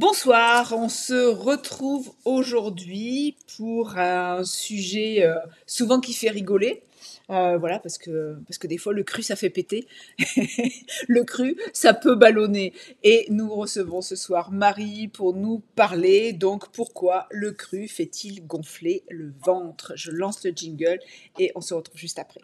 Bonsoir, on se retrouve aujourd'hui pour un sujet souvent qui fait rigoler. Voilà, parce que des fois le cru ça fait péter, le cru ça peut ballonner. Et nous recevons ce soir Marie pour nous parler donc pourquoi le cru fait-il gonfler le ventre. Je lance le jingle et on se retrouve juste après.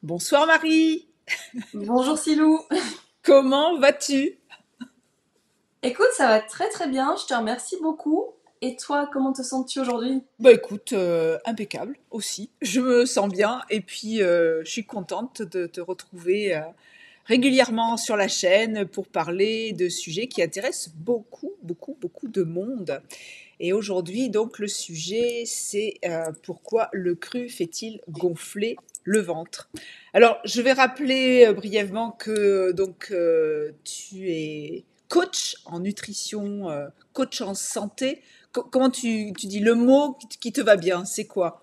Bonsoir Marie, Bonjour Silou. comment vas-tu? Écoute, ça va très très bien, je te remercie beaucoup. Et toi, comment te sens-tu aujourd'hui? Bah écoute, impeccable aussi. Je me sens bien et puis je suis contente de te retrouver régulièrement sur la chaîne pour parler de sujets qui intéressent beaucoup, beaucoup, beaucoup de monde. Et aujourd'hui, donc, le sujet, c'est pourquoi le cru fait-il gonfler le ventre? Alors, je vais rappeler brièvement que donc tu es coach en nutrition, coach en santé. Comment tu dis le mot qui te va bien? C'est quoi?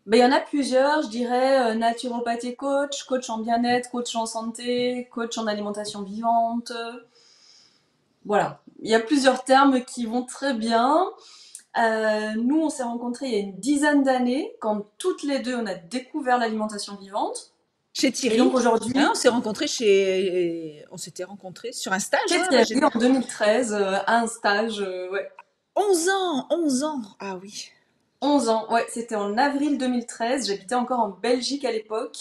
Ben, il y en a plusieurs, je dirais naturopathie coach, coach en bien-être, coach en santé, coach en alimentation vivante. Voilà, il y a plusieurs termes qui vont très bien. Nous, on s'est rencontrés il y a une dizaine d'années, quand toutes les deux, on a découvert l'alimentation vivante. Chez Et donc Thierry? Hein, aujourd'hui, on s'était rencontrés sur un stage, chez hein, Thierry, en 2013, à un stage, ouais, 11 ans, 11 ans. Ah oui. 11 ans, ouais, c'était en avril 2013. J'habitais encore en Belgique à l'époque.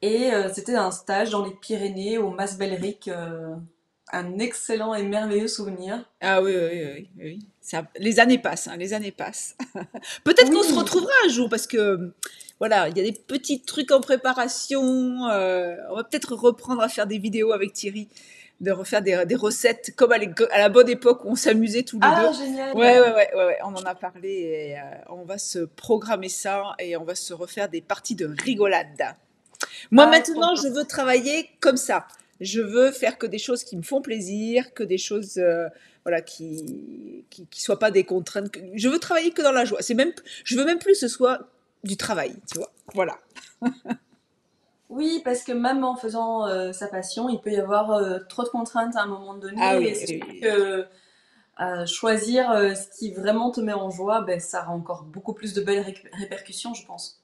Et c'était un stage dans les Pyrénées, au Mas Belric. Un excellent et merveilleux souvenir. Ah oui, oui, oui, oui, oui. Les années passent, hein, les années passent. Peut-être qu'on se Oui, retrouvera un jour parce que voilà, il y a des petits trucs en préparation. On va peut-être reprendre à faire des vidéos avec Thierry, de refaire des recettes comme à la bonne époque où on s'amusait tous les deux. ah, Ouais, génial. ouais, ouais, ouais, ouais, on en a parlé et on va se programmer ça et on va se refaire des parties de rigolade. Moi Ah, trop maintenant, bien. je veux travailler comme ça. Je veux faire que des choses qui me font plaisir, que des choses voilà qui soient pas des contraintes. Je veux travailler que dans la joie. Je veux même plus que ce soit du travail, tu vois. Voilà. Oui, parce que même en faisant sa passion, il peut y avoir trop de contraintes à un moment Ah donné. Et oui, c'est sûr oui, oui. que choisir ce qui vraiment te met en joie, ben, ça a encore beaucoup plus de belles répercussions, je pense.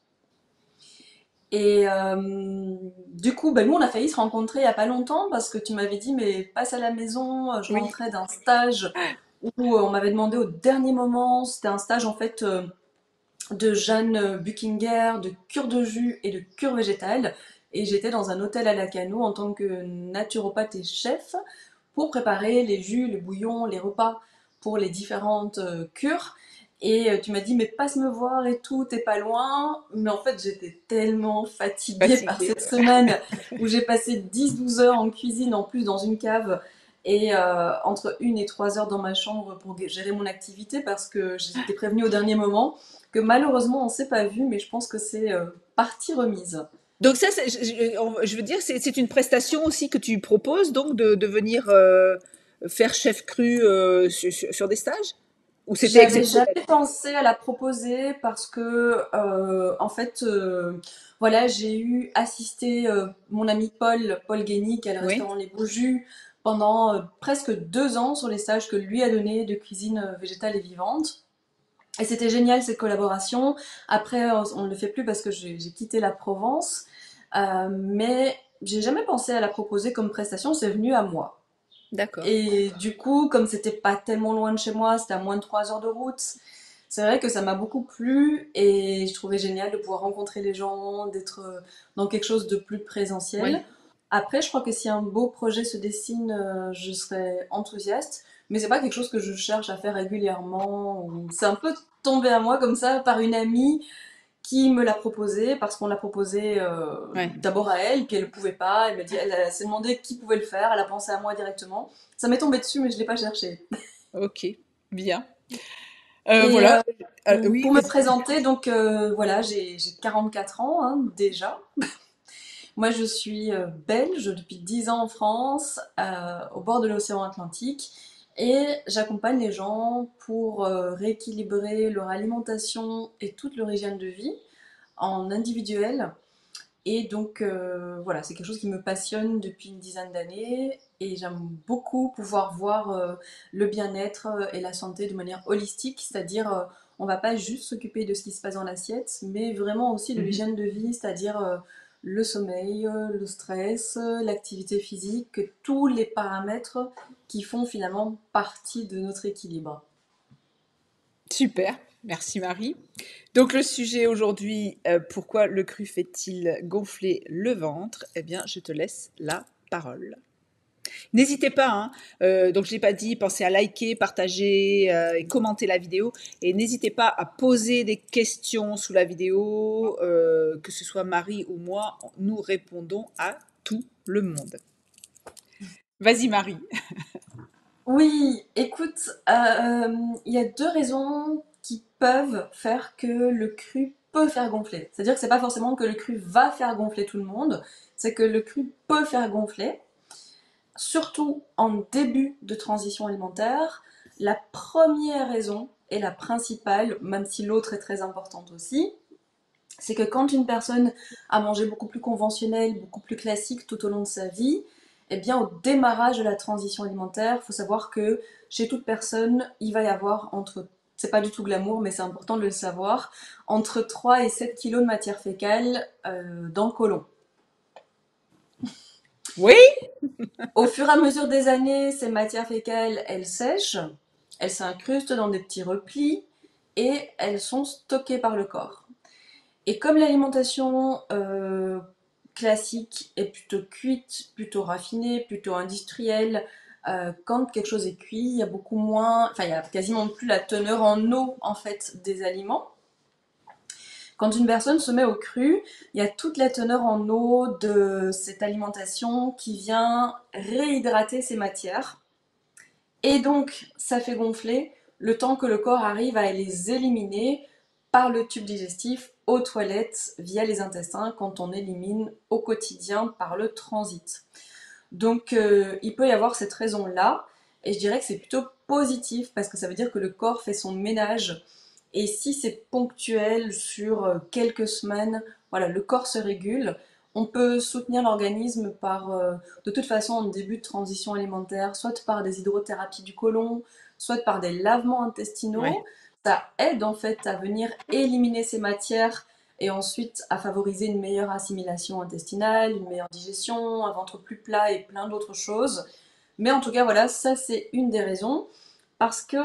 Et du coup, ben, nous, on a failli se rencontrer il y a pas longtemps parce que tu m'avais dit, mais passe à la maison. Je Oui. rentrais d'un stage où on m'avait demandé au dernier moment. C'était un stage en fait de Jeanne Buckinger, de cure de jus et de cure végétale. Et j'étais dans un hôtel à Lacano en tant que naturopathe et chef pour préparer les jus, les bouillons, les repas pour les différentes cures. Et tu m'as dit, mais passe me voir et tout, t'es pas loin. Mais en fait, j'étais tellement fatiguée par Fatiguée. cette semaine où j'ai passé 10-12 heures en cuisine, en plus dans une cave, et entre 1 et 3 heures dans ma chambre pour gérer mon activité parce que j'étais prévenue au dernier moment que malheureusement on s'est pas vu, mais je pense que c'est partie remise. Donc ça, je veux dire, c'est une prestation aussi que tu proposes, donc de venir faire chef cru sur des stages? Ou c'était J'avais jamais exceptionnel? pensé à la proposer parce que, en fait, voilà, j'ai eu assisté mon ami Paul Guény, qui a le Oui. restaurant Les Beaux Jus, pendant presque 2 ans sur les stages que lui a donnés de cuisine végétale et vivante. Et c'était génial cette collaboration. Après, on ne le fait plus parce que j'ai quitté la Provence, mais j'ai jamais pensé à la proposer comme prestation, c'est venu à moi. D'accord. Et du coup, comme c'était pas tellement loin de chez moi, c'était à moins de 3 heures de route, c'est vrai que ça m'a beaucoup plu et je trouvais génial de pouvoir rencontrer les gens, d'être dans quelque chose de plus présentiel. Oui. Après, je crois que si un beau projet se dessine, je serais enthousiaste, mais c'est pas quelque chose que je cherche à faire régulièrement. C'est un peu tombé à moi comme ça par une amie qui me l'a proposé parce qu'on l'a proposé Ouais. d'abord à elle, puis elle ne pouvait pas. Elle m'a dit, elle s'est demandé qui pouvait le faire. Elle a pensé à moi directement. Ça m'est tombé dessus, mais je l'ai pas cherché. Ok. Bien. Et Voilà. Oui, pour me vas-y. présenter, donc voilà, j'ai 44 ans hein, déjà. Moi, je suis belge depuis 10 ans en France, au bord de l'océan Atlantique, et j'accompagne les gens pour rééquilibrer leur alimentation et toute leur hygiène de vie en individuel. Et donc voilà, c'est quelque chose qui me passionne depuis une dizaine d'années, et j'aime beaucoup pouvoir voir le bien-être et la santé de manière holistique, c'est-à-dire on va pas juste s'occuper de ce qui se passe dans l'assiette, mais vraiment aussi de Mhm. l'hygiène de vie, c'est-à-dire le sommeil, le stress, l'activité physique, tous les paramètres qui font finalement partie de notre équilibre. Super. Merci Marie. Donc le sujet aujourd'hui, pourquoi le cru fait-il gonfler le ventre? Eh bien, je te laisse la parole. N'hésitez pas, hein, donc je l'ai pas dit, pensez à liker, partager et commenter la vidéo. Et n'hésitez pas à poser des questions sous la vidéo, que ce soit Marie ou moi, nous répondons à tout le monde. Vas-y Marie. Oui, écoute, il y a deux raisons qui peuvent faire que le cru peut faire gonfler. C'est-à-dire que c'est pas forcément que le cru va faire gonfler tout le monde, c'est que le cru peut faire gonfler, surtout en début de transition alimentaire. La première raison, et la principale, même si l'autre est très importante aussi, c'est que quand une personne a mangé beaucoup plus conventionnel, beaucoup plus classique tout au long de sa vie, eh bien au démarrage de la transition alimentaire, il faut savoir que chez toute personne, il va y avoir entre, c'est pas du tout glamour, mais c'est important de le savoir, entre 3 et 7 kilos de matière fécale dans le côlon. Oui. Au fur et à mesure des années, ces matières fécales, elles sèchent, elles s'incrustent dans des petits replis et elles sont stockées par le corps. Et comme l'alimentation classique est plutôt cuite, plutôt raffinée, plutôt industrielle, quand quelque chose est cuit, il y a beaucoup moins, enfin il y a quasiment plus la teneur en eau en fait des aliments. Quand une personne se met au cru, il y a toute la teneur en eau de cette alimentation qui vient réhydrater ces matières. Et donc, ça fait gonfler le temps que le corps arrive à les éliminer par le tube digestif aux toilettes via les intestins quand on élimine au quotidien par le transit. Donc, il peut y avoir cette raison-là. Et je dirais que c'est plutôt positif parce que ça veut dire que le corps fait son ménage. Et si c'est ponctuel sur quelques semaines, voilà, le corps se régule. On peut soutenir l'organisme par, de toute façon, en début de transition alimentaire, soit par des hydrothérapies du côlon, soit par des lavements intestinaux. Ouais. Ça aide en fait à venir éliminer ces matières et ensuite à favoriser une meilleure assimilation intestinale, une meilleure digestion, un ventre plus plat et plein d'autres choses. Mais en tout cas, voilà, ça c'est une des raisons. Parce que,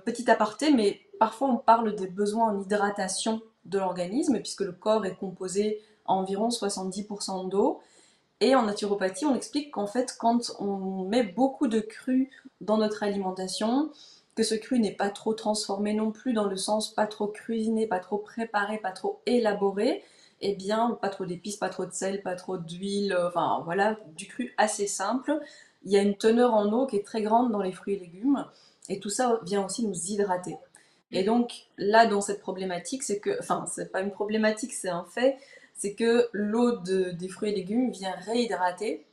petit aparté, mais parfois on parle des besoins en hydratation de l'organisme, puisque le corps est composé à environ 70% d'eau. Et en naturopathie, on explique qu'en fait, quand on met beaucoup de cru dans notre alimentation, que ce cru n'est pas trop transformé non plus, dans le sens pas trop cuisiné, pas trop préparé, pas trop élaboré, et bien pas trop d'épices, pas trop de sel, pas trop d'huile, enfin voilà, du cru assez simple. Il y a une teneur en eau qui est très grande dans les fruits et légumes, et tout ça vient aussi nous hydrater. Et donc là, dans cette problématique, c'est que, enfin, c'est pas une problématique, c'est un fait, c'est que l'eau des fruits et légumes vient réhydrater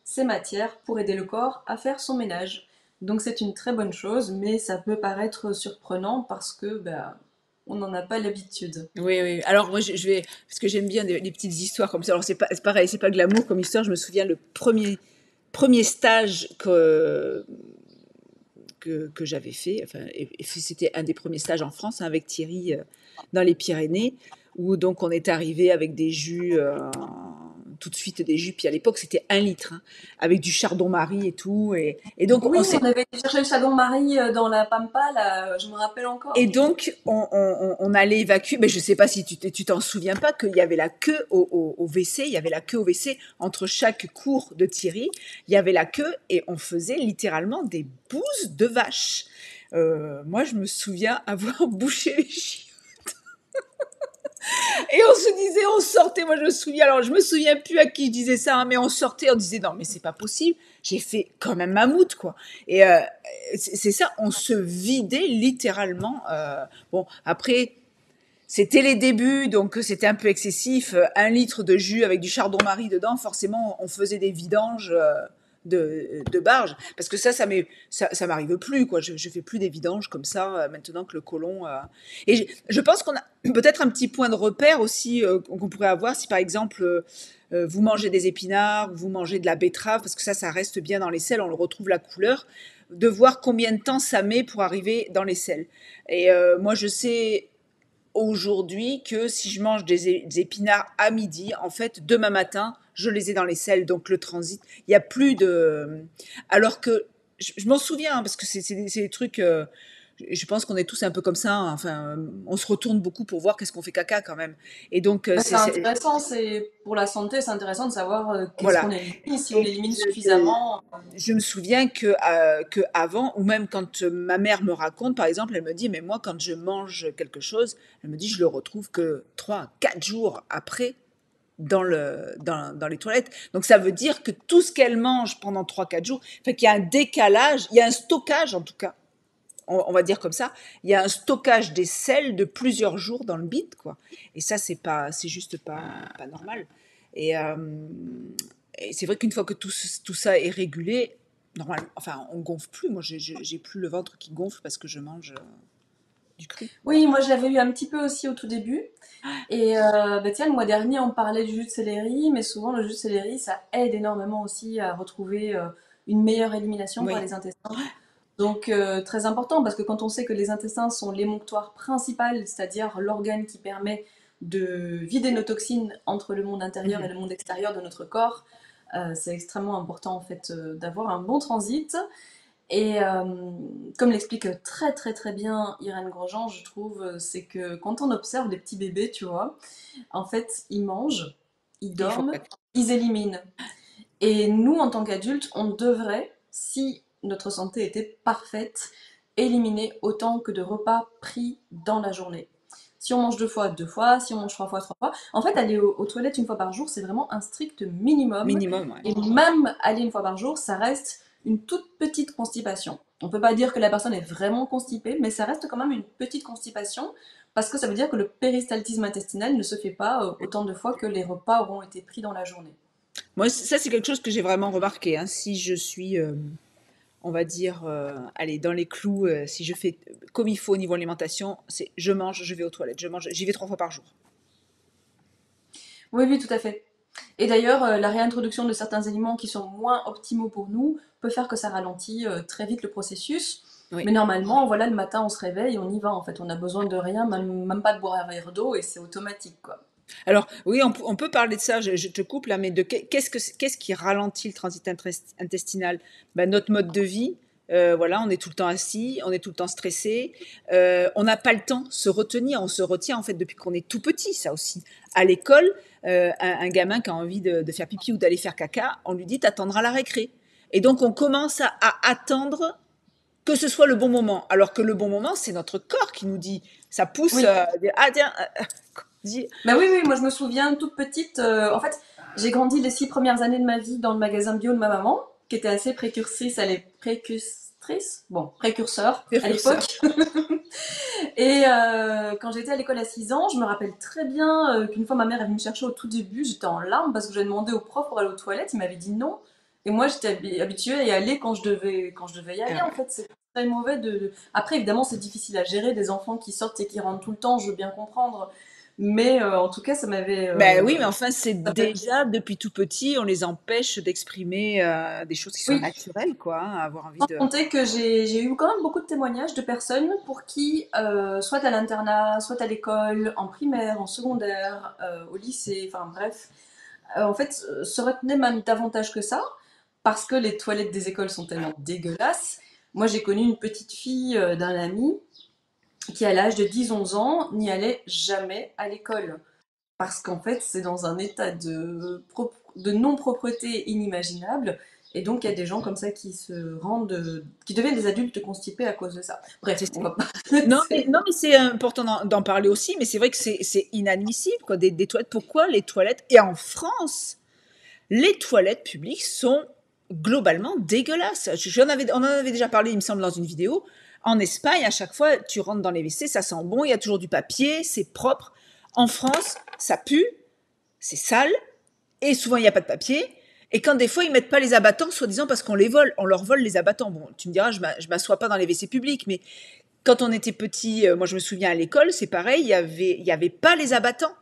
ces matières pour aider le corps à faire son ménage. Donc c'est une très bonne chose, mais ça peut paraître surprenant parce que bah, on n'en a pas l'habitude. Oui, oui. Alors moi, je vais, parce que j'aime bien les petites histoires comme ça. Alors c'est pareil, c'est pas glamour comme histoire. Je me souviens le premier stage que j'avais fait. Enfin, et c'était un des premiers stages en France hein, avec Thierry dans les Pyrénées, où donc on est arrivé avec des jus, tout de suite des jus. Puis à l'époque c'était 1 litre, hein, avec du chardon-marie et tout. Et donc Oui, on on s'est avait été chercher le Chardon-Marie dans la Pampa, là, je me rappelle Et encore. donc, on allait évacuer, mais je ne sais pas si tu t'en souviens pas, qu'il y avait la queue au WC, il y avait la queue au WC entre chaque cours de Thierry, il y avait la queue et on faisait littéralement des bouses de vache. Moi, je me souviens avoir bouché les chiottes. Et on se disait, on sortait, moi je me souviens, alors je me souviens plus à qui je disais ça, hein, mais on sortait, on disait non mais c'est pas possible, j'ai fait comme un mammouth quoi. Et c'est ça, on se vidait littéralement. Bon après, c'était les débuts, donc c'était un peu excessif. 1 litre de jus avec du chardon-marie dedans, forcément on faisait des vidanges. De barge, parce que ça m'arrive plus quoi. Je fais plus des vidanges comme ça maintenant que le côlon. Et je pense qu'on a peut-être un petit point de repère aussi qu'on pourrait avoir si par exemple vous mangez des épinards, vous mangez de la betterave, parce que ça reste bien dans les selles, on le retrouve la couleur, de voir combien de temps ça met pour arriver dans les selles. Et moi je sais aujourd'hui que si je mange des épinards à midi, en fait, demain matin, je les ai dans les selles, donc le transit, il n'y a plus de... Alors que, je m'en souviens, hein, parce que c'est des trucs... je pense qu'on est tous un peu comme ça, hein, enfin, on se retourne beaucoup pour voir qu'est-ce qu'on fait caca quand même. Et donc, Bah, c'est intéressant, c'est pour la santé, c'est intéressant de savoir qu'est-ce qu'on voilà. élimine, si on Et élimine suffisamment. je me souviens que avant, ou même quand ma mère me raconte, par exemple, elle me dit, mais moi, quand je mange quelque chose, elle me dit, je le retrouve que 3, 4 jours après dans les toilettes. Donc ça veut dire que tout ce qu'elle mange pendant 3, 4 jours, fait qu'il y a un décalage, il y a un stockage en tout cas, on va dire comme ça, il y a un stockage des sels de plusieurs jours dans le bide, quoi. Et ça, c'est juste pas normal. Et, euh, et c'est vrai qu'une fois que tout ça est régulé, normalement, enfin, on gonfle plus. Moi, j'ai plus le ventre qui gonfle parce que je mange du cru. Oui, moi je l'avais eu un petit peu aussi au tout début. Et bah tiens, le mois dernier, on parlait du jus de céleri, mais souvent le jus de céleri, ça aide énormément aussi à retrouver une meilleure élimination par Oui, les intestins. Donc très important, parce que quand on sait que les intestins sont l'émonctoire principal, c'est-à-dire l'organe qui permet de vider nos toxines entre le monde intérieur et mhm. le monde extérieur de notre corps, c'est extrêmement important en fait d'avoir un bon transit. Et comme l'explique très très très bien Irène Grosjean, je trouve, c'est que quand on observe les petits bébés, tu vois, en fait, ils mangent, ils Il faut dorment, caca. ils éliminent. Et nous, en tant qu'adultes, on devrait, si notre santé était parfaite, éliminer autant que de repas pris dans la journée. Si on mange 2 fois, 2 fois, si on mange 3 fois, 3 fois. En fait, aller aux toilettes 1 fois par jour, c'est vraiment un strict minimum. Minimum, ouais. Et même aller 1 fois par jour, ça reste une toute petite constipation. On ne peut pas dire que la personne est vraiment constipée, mais ça reste quand même une petite constipation parce que ça veut dire que le péristaltisme intestinal ne se fait pas autant de fois que les repas auront été pris dans la journée. Moi, ça, c'est quelque chose que j'ai vraiment remarqué, hein. Si je suis, on va dire, allez, dans les clous, si je fais comme il faut au niveau alimentation, c'est je mange, je vais aux toilettes, je mange, j'y vais 3 fois par jour. Oui, oui, tout à fait. Et d'ailleurs, la réintroduction de certains aliments qui sont moins optimaux pour nous peut faire que ça ralentit très vite le processus. Oui. Mais normalement, voilà, le matin, on se réveille, on y va en fait. On n'a besoin de rien, même pas de boire un verre d'eau et c'est automatique quoi. Alors, oui, on peut parler de ça, je te coupe là, mais qu'est-ce qui ralentit le transit intestinal? Ben, notre mode de vie, voilà, on est tout le temps assis, on est tout le temps stressé, on n'a pas le temps de se retenir, on se retient en fait depuis qu'on est tout petit, ça aussi. À l'école, un gamin qui a envie de faire pipi ou d'aller faire caca, on lui dit t'attendras la récré. Et donc on commence à attendre que ce soit le bon moment, alors que le bon moment, c'est notre corps qui nous dit, ça pousse, Oui, ah tiens, dis, bah oui, oui, moi je me souviens toute petite. En fait, j'ai grandi les 6 premières années de ma vie dans le magasin bio de ma maman, qui était assez précursrice à bon, précurseur à précurseur. l'époque. Et quand j'étais à l'école à 6 ans, je me rappelle très bien qu'une fois ma mère est venue me chercher au tout début, j'étais en larmes parce que j'avais demandé au prof pour aller aux toilettes, il m'avait dit non. Et moi j'étais habituée à y aller quand je devais y aller. Ah En ouais. fait, c'est très mauvais Après, évidemment, c'est difficile à gérer des enfants qui sortent et qui rentrent tout le temps, je veux bien comprendre. Mais en tout cas, Ben oui, mais enfin, c'est déjà depuis tout petit, on les empêche d'exprimer des choses qui sont Oui, naturelles, quoi, hein, avoir envie sans de. compter que j'ai eu quand même beaucoup de témoignages de personnes pour qui, soit à l'internat, soit à l'école, en primaire, en secondaire, au lycée, enfin bref, en fait, se retenaient même davantage que ça, parce que les toilettes des écoles sont tellement dégueulasses. Moi, j'ai connu une petite fille d'un ami qui, à l'âge de 10 11 ans, n'y allait jamais à l'école. Parce qu'en fait, c'est dans un état de non-propreté inimaginable. Et donc, il y a des gens comme ça qui deviennent des adultes constipés à cause de ça. Bref, C'est on va pas. non, mais c'est important d'en parler aussi, mais c'est vrai que c'est inadmissible, quoi, des toilettes. Pourquoi les toilettes? Et en France, les toilettes publiques sont globalement dégueulasses. On en avait déjà parlé, il me semble, dans une vidéo. En Espagne, à chaque fois, tu rentres dans les WC, ça sent bon, il y a toujours du papier, c'est propre. En France, ça pue, c'est sale, et souvent il n'y a pas de papier. Et quand des fois ils mettent pas les abattants, soi-disant parce qu'on les vole, on leur vole les abattants. Bon, tu me diras, je m'assois pas dans les WC publics, mais quand on était petit, moi je me souviens à l'école, c'est pareil, il y avait pas les abattants.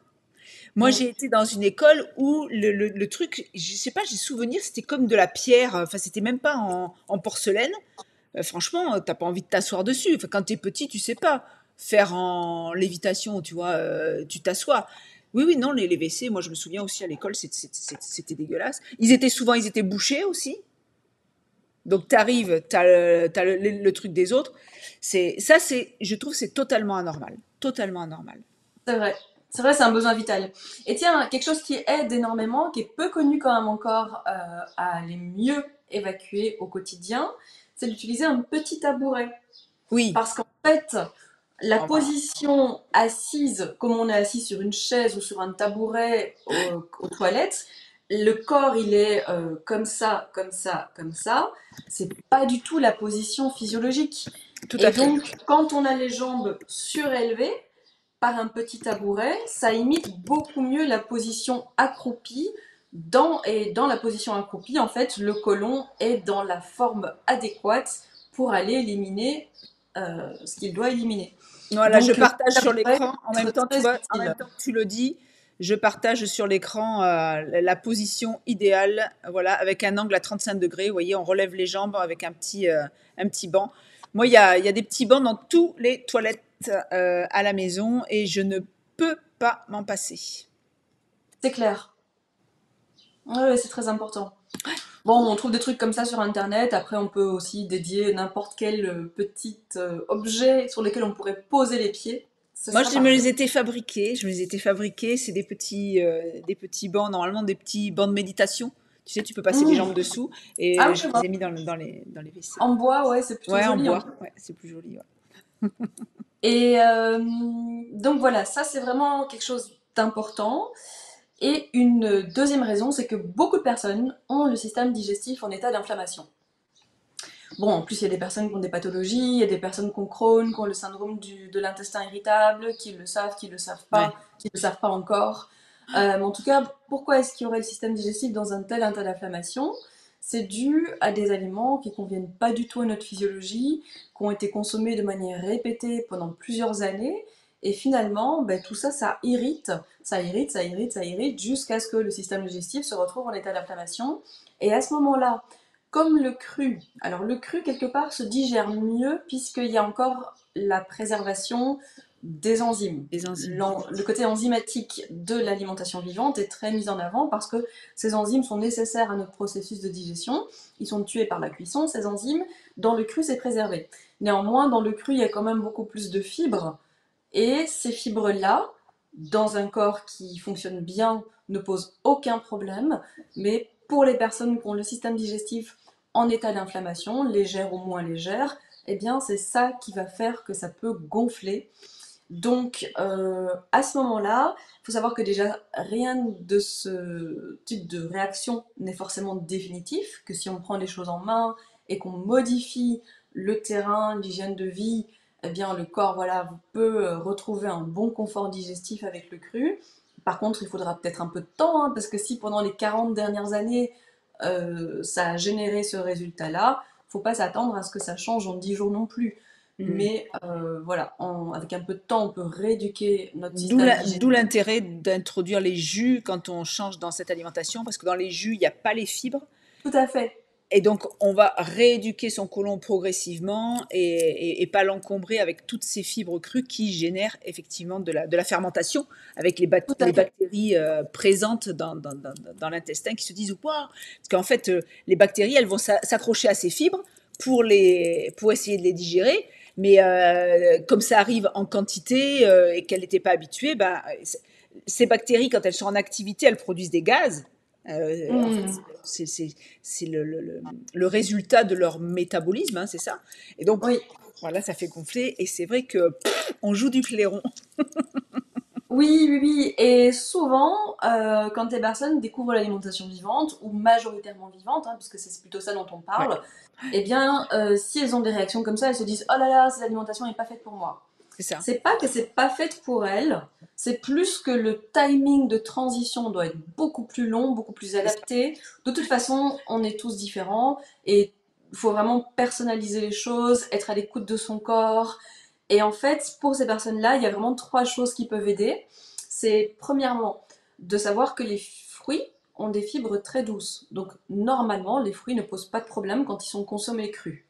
Moi, Mm. j'ai été dans une école où le truc, je sais pas, j'ai souvenir, c'était comme de la pierre. Enfin, c'était même pas en porcelaine. Franchement, t'as pas envie de t'asseoir dessus. Enfin, quand t'es petit, tu sais pas faire en lévitation, tu vois, tu t'assois. Oui, oui, non, les WC, moi je me souviens aussi à l'école, c'était dégueulasse. Ils étaient bouchés aussi. Donc t'arrives, t'as le truc des autres. Je trouve, c'est totalement anormal, totalement anormal. C'est vrai. C'est vrai, c'est un besoin vital. Et tiens, quelque chose qui aide énormément, qui est peu connu quand même encore à aller mieux évacuer au quotidien, c'est d'utiliser un petit tabouret. Oui, Parce qu'en fait, la oh, bah, position assise, comme on est assis sur une chaise ou sur un tabouret aux toilettes, le corps il est comme ça, comme ça, comme ça. C'est pas du tout la position physiologique. tout Et à fait. donc, quand on a les jambes surélevées par un petit tabouret, ça imite beaucoup mieux la position accroupie. Dans la position accroupie, en fait, le côlon est dans la forme adéquate pour aller éliminer ce qu'il doit éliminer. Voilà, je Donc, partage ça sur pourrait l'écran. En même être temps, tu très vois, en même utile. temps que tu le dis, je partage sur l'écran la position idéale, voilà, avec un angle à 35 degrés. Vous voyez, on relève les jambes avec un petit banc. Moi, il y a des petits bancs dans tous les toilettes à la maison et je ne peux pas m'en passer. C'est clair. Ouais, ouais, c'est très important. Bon, on trouve des trucs comme ça sur Internet. Après, on peut aussi dédier n'importe quel petit objet sur lequel on pourrait poser les pieds. Ce Moi, sera je me parfait. les étais fabriqués. Je me les étais fabriqués. C'est des petits bancs, normalement des petits bancs de méditation. Tu sais, tu peux passer les jambes Mmh. dessous Ah et oui, je je les vois. ai mis dans les WC. En bois, ouais, c'est plutôt Ouais, en joli en bois. plus. Ouais, c'est plus joli. Ouais. Et donc voilà, ça c'est vraiment quelque chose d'important. Et une deuxième raison, c'est que beaucoup de personnes ont le système digestif en état d'inflammation. Bon, en plus, il y a des personnes qui ont des pathologies, il y a des personnes qui ont Crohn, qui ont le syndrome de l'intestin irritable, qui le savent, Ouais. qui le savent pas encore. Mais en tout cas, pourquoi est-ce qu'il y aurait le système digestif dans un tel état d'inflammation? C'est dû à des aliments qui conviennent pas du tout à notre physiologie, qui ont été consommés de manière répétée pendant plusieurs années, et finalement, ben, tout ça, ça irrite, ça irrite, ça irrite, ça irrite, jusqu'à ce que le système digestif se retrouve en état d'inflammation. Et à ce moment-là, comme le cru, alors le cru quelque part se digère mieux puisqu'il y a encore la préservation des enzymes. Les enzymes. Le côté enzymatique de l'alimentation vivante est très mis en avant parce que ces enzymes sont nécessaires à notre processus de digestion. Ils sont tués par la cuisson, ces enzymes. Dans le cru, c'est préservé. Néanmoins, dans le cru, il y a quand même beaucoup plus de fibres. Et ces fibres-là, dans un corps qui fonctionne bien, ne posent aucun problème. Mais pour les personnes qui ont le système digestif en état d'inflammation, légère ou moins légère, eh bien c'est ça qui va faire que ça peut gonfler. Donc à ce moment-là, il faut savoir que déjà rien de ce type de réaction n'est forcément définitif, que si on prend les choses en main et qu'on modifie le terrain, l'hygiène de vie, eh bien le corps voilà, peut retrouver un bon confort digestif avec le cru. Par contre, il faudra peut-être un peu de temps, hein, parce que si pendant les 40 dernières années, ça a généré ce résultat-là, faut pas s'attendre à ce que ça change en 10 jours non plus. Mhm. Mais voilà, avec un peu de temps, on peut rééduquer notre système D'où digestif. l'intérêt d'introduire les jus quand on change dans cette alimentation, parce que dans les jus, il n'y a pas les fibres. Tout à fait, Et donc, on va rééduquer son côlon progressivement et pas l'encombrer avec toutes ces fibres crues qui génèrent effectivement de la fermentation avec tout à les fait, bactéries présentes dans l'intestin qui se disent waouh, parce qu'en fait, les bactéries, elles vont s'accrocher à ces fibres pour essayer de les digérer. Mais comme ça arrive en quantité et qu'elles n'étaient pas habituées, bah, ces bactéries, quand elles sont en activité, elles produisent des gaz En fait, Hmm. c'est le résultat de leur métabolisme, hein, c'est ça. Et donc, Oui. voilà, ça fait gonfler. Et c'est vrai que on joue du clairon. Oui, oui, oui. Et souvent, quand les personnes découvrent l'alimentation vivante, ou majoritairement vivante, hein, puisque c'est plutôt ça dont on Ouais, parle, eh bien, si elles ont des réactions comme ça, elles se disent: oh là là, cette alimentation n'est pas faite pour moi. c'est ça. C'est pas que c'est pas faite pour elles, c'est plus que le timing de transition doit être beaucoup plus long, beaucoup plus C'est ça. adapté. De toute façon, on est tous différents et il faut vraiment personnaliser les choses, être à l'écoute de son corps. Et en fait, pour ces personnes-là, il y a vraiment trois choses qui peuvent aider. C'est premièrement de savoir que les fruits ont des fibres très douces. Donc normalement, les fruits ne posent pas de problème quand ils sont consommés crus.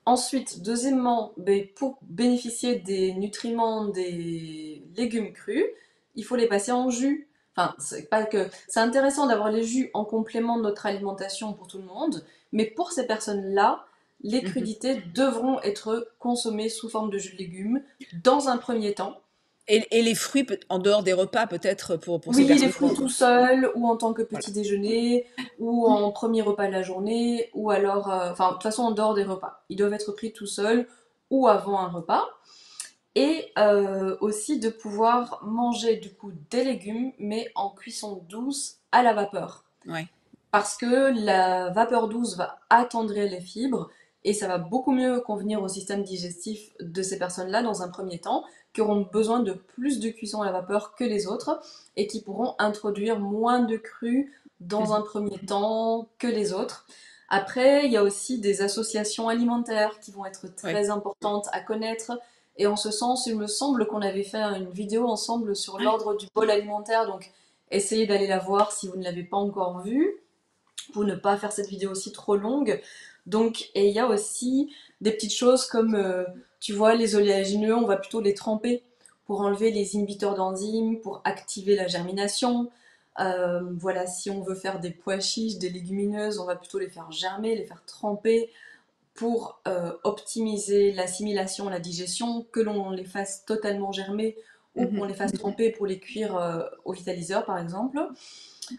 Ensuite, deuxièmement, ben, pour bénéficier des nutriments des légumes crus, il faut les passer en jus. Enfin, c'est pas que c'est intéressant d'avoir les jus en complément de notre alimentation pour tout le monde, mais pour ces personnes-là, les Mhm. crudités devront être consommées sous forme de jus de légumes dans un premier temps. Et les fruits, en dehors des repas, peut-être pour ces Oui, les personnes qui fruits vont. tout seuls, ou en tant que Voilà. petit déjeuner, ou en premier repas de la journée, ou alors, enfin, de toute façon en dehors des repas. Ils doivent être pris tout seuls ou avant un repas. Et aussi de pouvoir manger du coup des légumes, mais en cuisson douce à la vapeur. Ouais. Parce que la vapeur douce va attendrir les fibres et ça va beaucoup mieux convenir au système digestif de ces personnes-là dans un premier temps, qui auront besoin de plus de cuisson à la vapeur que les autres et qui pourront introduire moins de cru dans un Mhm. premier temps que les autres. Après, il y a aussi des associations alimentaires qui vont être Ouais. très importantes à connaître. Et en ce sens, il me semble qu'on avait fait une vidéo ensemble sur l'ordre du bol alimentaire, donc essayez d'aller la voir si vous ne l'avez pas encore vue pour ne pas faire cette vidéo aussi trop longue. Donc, et il y a aussi des petites choses comme, tu vois, les oléagineux, on va plutôt les tremper pour enlever les inhibiteurs d'enzymes, pour activer la germination. Voilà, si on veut faire des pois chiches, des légumineuses, on va plutôt les faire germer, les faire tremper pour optimiser l'assimilation, la digestion, que l'on les fasse totalement germer ou qu'on Mhm. les fasse tremper pour les cuire au vitaliseur par exemple.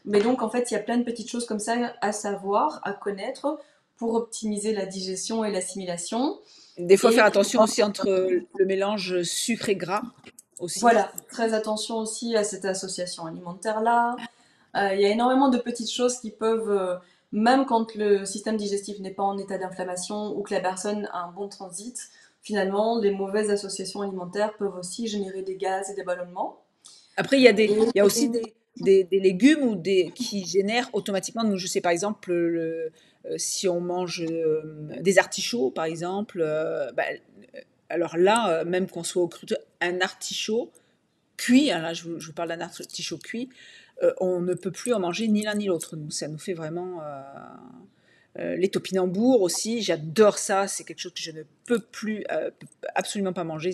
Mais donc, en fait, il y a plein de petites choses comme ça à savoir, à connaître pour optimiser la digestion et l'assimilation. Des fois, faire Et attention aussi entre le mélange sucre et gras aussi. voilà, très attention aussi à cette association alimentaire-là. Il y a énormément de petites choses qui peuvent, même quand le système digestif n'est pas en état d'inflammation ou que la personne a un bon transit, finalement, les mauvaises associations alimentaires peuvent aussi générer des gaz et des ballonnements. Après, Et il y a aussi des légumes qui génèrent automatiquement. Donc, je sais par exemple, si on mange des artichauts, par exemple, bah, alors là, même qu'on soit au cru, un artichaut cuit, hein, là je vous parle d'un artichaut cuit, on ne peut plus en manger ni l'un ni l'autre. Donc ça nous fait vraiment. Les topinambours aussi, j'adore ça, c'est quelque chose que je ne peux plus, absolument pas manger,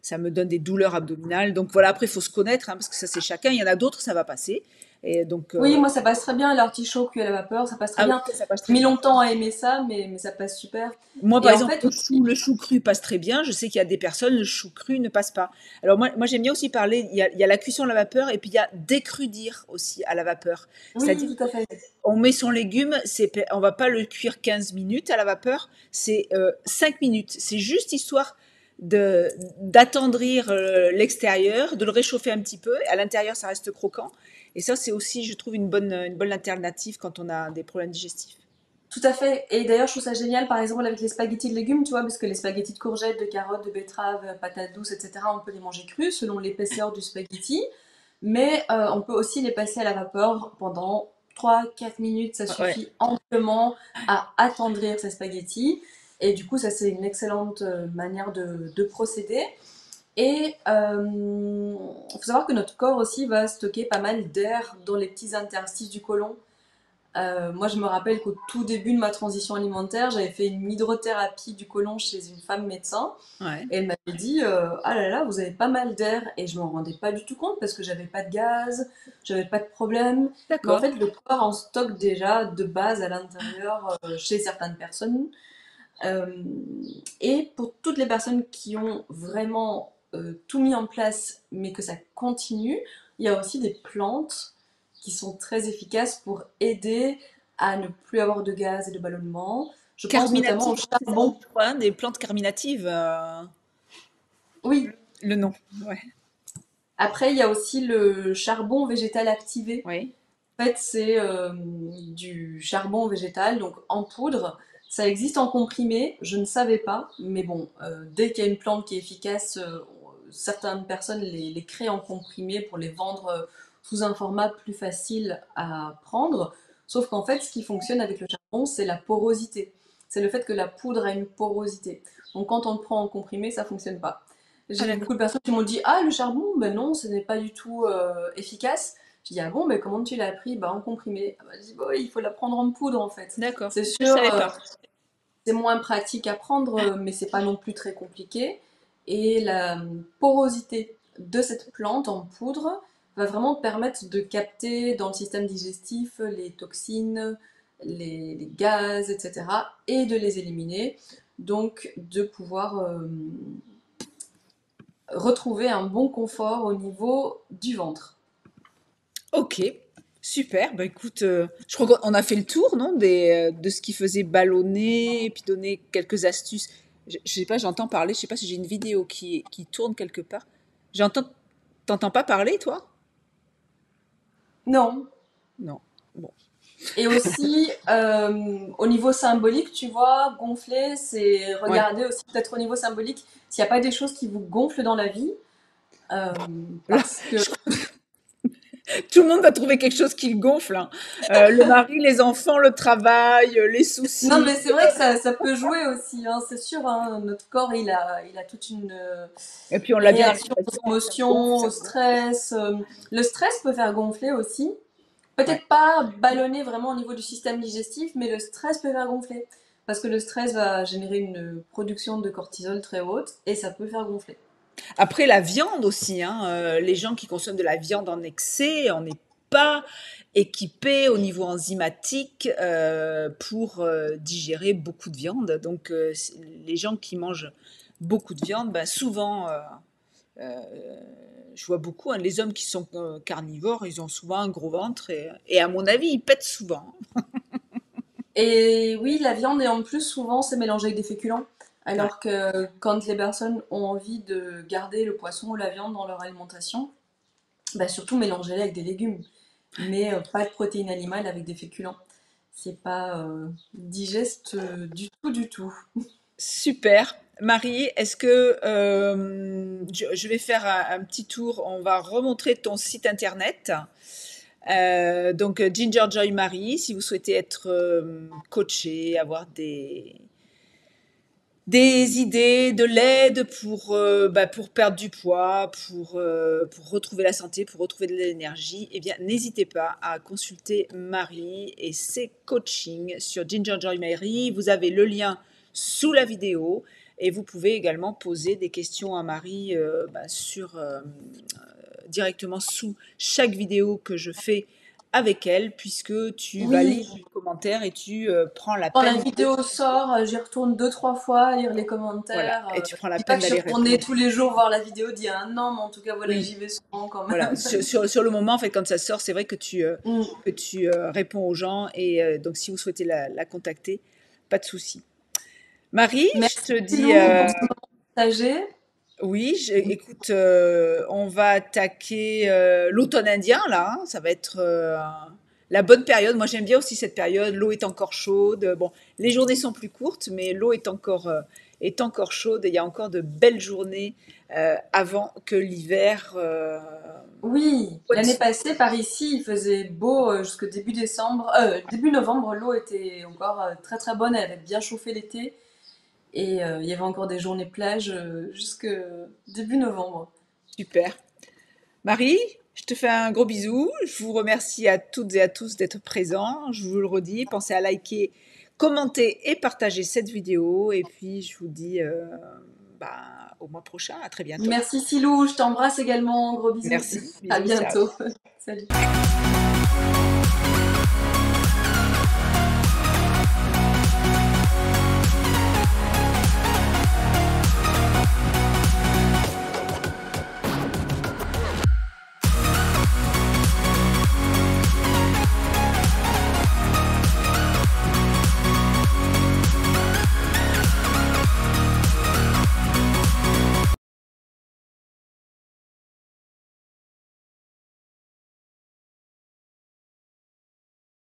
ça me donne des douleurs abdominales. Donc voilà, après il faut se connaître, hein, parce que ça c'est chacun, il y en a d'autres, ça va passer. Et donc, oui, moi ça passe très bien, l'artichaut cuit à la vapeur, ça passe très ah oui, bien. ça passe J'ai très mis bien. longtemps à aimer ça, mais ça passe super. Moi, par Et en exemple, fait aussi, le chou cru passe très bien. Je sais qu'il y a des personnes, le chou cru ne passe pas. Alors moi j'aime bien aussi parler, il y a la cuisson à la vapeur et puis il y a décrudir aussi à la vapeur. C'est-à-dire oui, tout à fait. on met son légume, on va pas le cuire 15 minutes à la vapeur, c'est 5 minutes. C'est juste histoire d'attendrir l'extérieur, de le réchauffer un petit peu. À l'intérieur, ça reste croquant. Et ça, c'est aussi, je trouve, une bonne alternative quand on a des problèmes digestifs. Tout à fait. Et d'ailleurs, je trouve ça génial, par exemple, avec les spaghettis de légumes, tu vois, parce que les spaghettis de courgettes, de carottes, de betteraves, patates douces, etc., on peut les manger crus selon l'épaisseur du spaghetti. Mais on peut aussi les passer à la vapeur pendant 3 4 minutes. Ça Ouais. suffit amplement à attendrir ces spaghettis. Et du coup, ça, c'est une excellente manière de procéder. Et il faut savoir que notre corps aussi va stocker pas mal d'air dans les petits interstices du côlon. Moi, je me rappelle qu'au tout début de ma transition alimentaire, j'avais fait une hydrothérapie du côlon chez une femme médecin. Ouais. Et elle m'avait dit ah là là, vous avez pas mal d'air. Et je m'en rendais pas du tout compte parce que j'avais pas de gaz, j'avais pas de problème. Mais en D'accord. fait, le corps en stocke déjà de base à l'intérieur chez certaines personnes. Euh, et pour toutes les personnes qui ont vraiment tout mis en place, mais que ça continue, il y a aussi des plantes qui sont très efficaces pour aider à ne plus avoir de gaz et de ballonnement. Je pense notamment au Carminative, c'est ça, charbon. je crois, hein, des plantes carminatives, Oui, le nom. Ouais. après il y a aussi le charbon végétal activé. Oui. En fait, c'est du charbon végétal, donc en poudre. Ça existe en comprimé, je ne savais pas, mais bon, dès qu'il y a une plante qui est efficace, certaines personnes les créent en comprimé pour les vendre sous un format plus facile à prendre. Sauf qu'en fait, ce qui fonctionne avec le charbon, c'est la porosité. C'est le fait que la poudre a une porosité. Donc quand on le prend en comprimé, ça fonctionne pas. Ah, J'ai eu beaucoup d'accord. de personnes qui m'ont dit: Ah, le charbon, ben non, ce n'est pas du tout efficace. Je dis: Ah bon, mais comment tu l'as appris? Bah en comprimé. Ah bah, je dis: bah oui, il faut la prendre en poudre en fait. D'accord. C'est Je sûr, savais pas. c'est moins pratique à prendre, mais c'est pas non plus très compliqué. Et la porosité de cette plante en poudre va vraiment permettre de capter dans le système digestif les toxines, les gaz, etc. et de les éliminer. Donc de pouvoir retrouver un bon confort au niveau du ventre. Ok, super. Bah écoute, je crois qu'on a fait le tour, non, de ce qui faisait ballonner, et puis donner quelques astuces. Je sais pas, j'entends parler, je sais pas si j'ai une vidéo qui tourne quelque part. J'entends, t'entends pas parler, toi? Non. Non. Bon. Et aussi, au niveau symbolique, tu vois, gonfler, c'est Ouais. regarder aussi peut-être au niveau symbolique s'il n'y a pas des choses qui vous gonflent dans la vie. Euh, Là, parce que je tout le monde va trouver quelque chose qui le gonfle, hein. Le mari, les enfants, le travail, les non, soucis. mais c'est vrai que ça peut jouer aussi, hein, c'est sûr. Hein, notre corps, il a toute une Et puis on l'a bien réaction aux alimenté, ça gonfle, émotions, ça au gonfle. stress. Le stress peut faire gonfler aussi. Ouais. Peut-être pas ballonner vraiment au niveau du système digestif, mais le stress peut faire gonfler. Parce que le stress va générer une production de cortisol très haute et ça peut faire gonfler. Après, la viande aussi, hein, les gens qui consomment de la viande en excès, on n'est pas équipé au niveau enzymatique pour digérer beaucoup de viande. Donc, les gens qui mangent beaucoup de viande, ben, souvent, euh, je vois beaucoup, hein, les hommes qui sont carnivores, ils ont souvent un gros ventre et à mon avis, ils pètent souvent. Et oui, la viande, et en plus, souvent, c'est mélangé avec des féculents. Ouais. Alors que quand les personnes ont envie de garder le poisson ou la viande dans leur alimentation, bah surtout mélanger avec des légumes. Mais pas de protéines animales avec des féculents. C'est pas digeste du tout, du tout. Super. Marie, est-ce que je vais faire un petit tour, on va remontrer ton site internet. Donc Ginger Joy Marie, si vous souhaitez être coaché, avoir des idées, de l'aide pour perdre du poids, pour retrouver la santé, pour retrouver de l'énergie, eh bien, n'hésitez pas à consulter Marie et ses coachings sur Ginger Joy Marie. Vous avez le lien sous la vidéo et vous pouvez également poser des questions à Marie directement sous chaque vidéo que je fais avec elle, puisque tu vas lire Oui, les commentaires et tu prends la quand la peine vidéo sort, j'y retourne deux, trois fois, lire les voilà, commentaires. et tu prends la Je dis pas peine que je suis d'aller retournée répondre. tous les jours voir la vidéo d'il y a un an, mais en tout cas, voilà, Oui, j'y vais souvent quand voilà. même. Sur le moment, en fait, quand ça sort, c'est vrai que Mm. réponds aux gens. Et donc, si vous souhaitez la contacter, pas de souci. Marie, je Merci te dis Lou pour ce moment partagé. oui. Écoute, on va attaquer l'automne indien, là, hein. Ça va être la bonne période. Moi, j'aime bien aussi cette période. L'eau est encore chaude. Bon, les journées sont plus courtes, mais l'eau est encore chaude et il y a encore de belles journées avant que l'hiver Oui, l'année pointe. passée, par ici, il faisait beau jusqu'au début décembre. Début novembre, l'eau était encore très très bonne, elle avait bien chauffé l'été. Et il y avait encore des journées plage jusque début novembre. Super. Marie, je te fais un gros bisou. Je vous remercie à toutes et à tous d'être présents. Je vous le redis, pensez à liker, commenter et partager cette vidéo. Et puis, je vous dis au mois prochain. À très bientôt. Merci Silou, je t'embrasse également, gros bisous. Merci. À Bisous. Ciao. bientôt. Salut.